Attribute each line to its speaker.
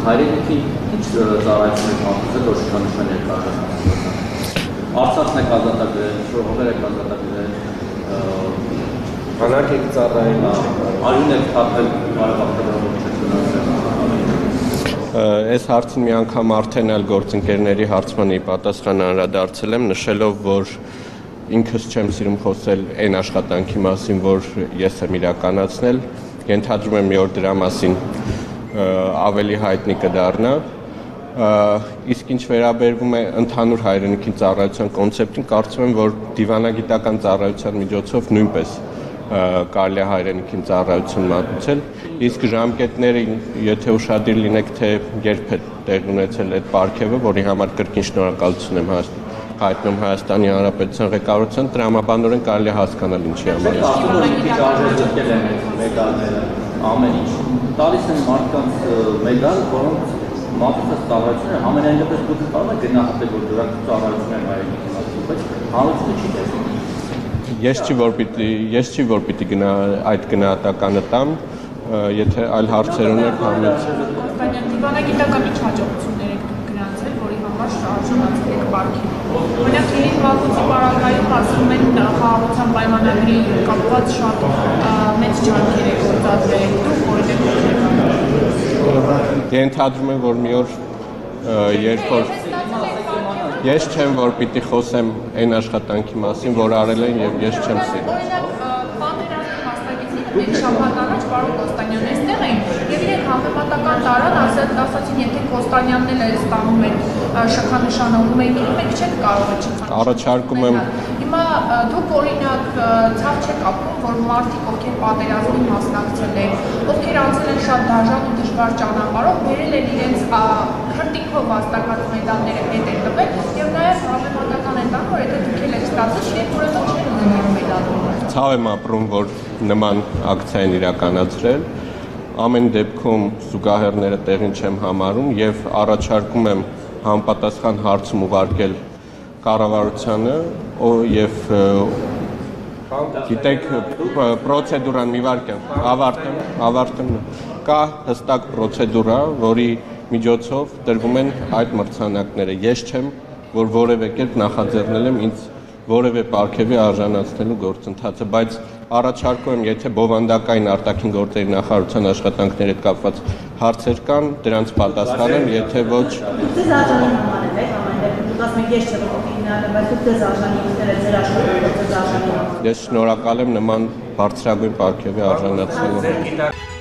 Speaker 1: հայրենիքի ինչ ծառայություն եք համոզել, որ շքանշան եք արժանացել։ Արցախն եք ազատագրել, շորհողեր եք ազատագրել,
Speaker 2: Հանակ եք ծառայել,
Speaker 1: արյուն եք թափել բարեբախտաբար չեք գնացել։
Speaker 2: Այս հարցին մի անգամ արդեն այլ գործընկերների հարցմանի պատասխան անդրադարձել եմ, նշելով, որ ինքս չեմ սիրում խոսել այն աշխատանքի մասին, որ ես եմ իրականացնել, ենթադրում եմ մի օր դրա մասին ավելի հայտնի կդառնա, իսկ ինչ վերաբերվում է ընդհանուր հայրենիքի ծառայության կոնցեպտին, կարծում եմ, որ դիվանագիտական ծառայության միջոցով նույնպես կարելի է հայրենիքին ծառայություն մատուցել, իսկ ժամկետները, եթե ուշադիր լինեք, թե երբ է տեղ ունեցել այդ պարգևը, որի համար կրկին շնորհակալություն եմ հայտնում Հայաստանի Հանրապետության ղեկավարության, տրամաբանորեն կարելի է հասկանալ ինչի համար
Speaker 1: ամեն ինչ տալիս են մարդկանց մեդալ, որոնց մատուցած ծառայությունը ամենայն դեպս դուք կարող եք գնահատել, որ դրանք ծառայություն են հայրենիքի մասին, բայց հանրությունը չի տեսնում։
Speaker 2: Ես չի որ պիտի այդ գնահատականը տամ, եթե այլ հարցեր ունեք համից։
Speaker 3: Դիվանագիտական ինչ հաջողություններ եք դուք գրանցել, որի համար արժանացել եք պարգևի։ Օրինակ Երին Վագուցի պարագայում ասում են խաղաղության պայմանագրի կապված շատ մեծ ջանքեր եք գործադրել, դուք որևէ
Speaker 2: Ենթադրում եմ, որ մի օր երբ որ ես չեմ, որ պիտի խոսեմ այն աշխատանքի մասին, որ արել են եւ ես չեմ սիրում։
Speaker 3: Օրինակ, պատերազմի մասնակիցների շաբաթ առաջ պարոն Կոստանյանն այստեղ էին եւ իրենք համեմատական տարան ասացին, եթե Կոստանյանն էլ ստանում են շքանշանողում էին, մենք չենք կարող չքանշանալ։
Speaker 2: Առաջարկում եմ
Speaker 3: Հիմա դուք օրինակ ցավ չեք ապրում, որ մարդիկ, ովքեր պատերազմին մասնակցել են, ովքեր անցել են շատ դաժան ու դժվար ճանապարհով, բերել են իրենց հրտիքով վաստակած մեդալները հետ են տվել եւ նաեւ համեմատական են տան, որ եթե դուք եք ստացել, իրենք ուրեմն չեն ունենալ մեդալներ։
Speaker 2: Ցավ եմ ապրում, որ նման ակցիա են իրականացրել, ամեն դեպքում զուգահեռները տեղին չեմ համարում եւ առաջարկում եմ համապատասխան հարցում ուղարկել կառավարությանը եւ գիտեք պրոցեդուրան մի վարքյան ավարտեմ կա հստակ պրոցեդուրա, որի միջոցով տրվում են այդ մրցանակները։ Ես չեմ, որ որևէ կերպ նախաձեռնել եմ ինձ որևէ պարգևի արժանացնելու գործընթացը, բայց առաջարկում եմ, եթե բովանդակային արտաքին գործերի նախարարության աշխատանքների հետ կապված հարցեր կան, դրանց պատասխանեմ, եթե ոչ
Speaker 4: Ձեզ արժանի նման է, դուք ասում եք ես չեմ օգնել, բայց դուք ձեզ արժանի ուսնել ձեր աշխատանքը ձեզ արժանի։
Speaker 2: Ես շնորհակալ եմ նման բարձրագույն պարգևի արժանացնելու համար։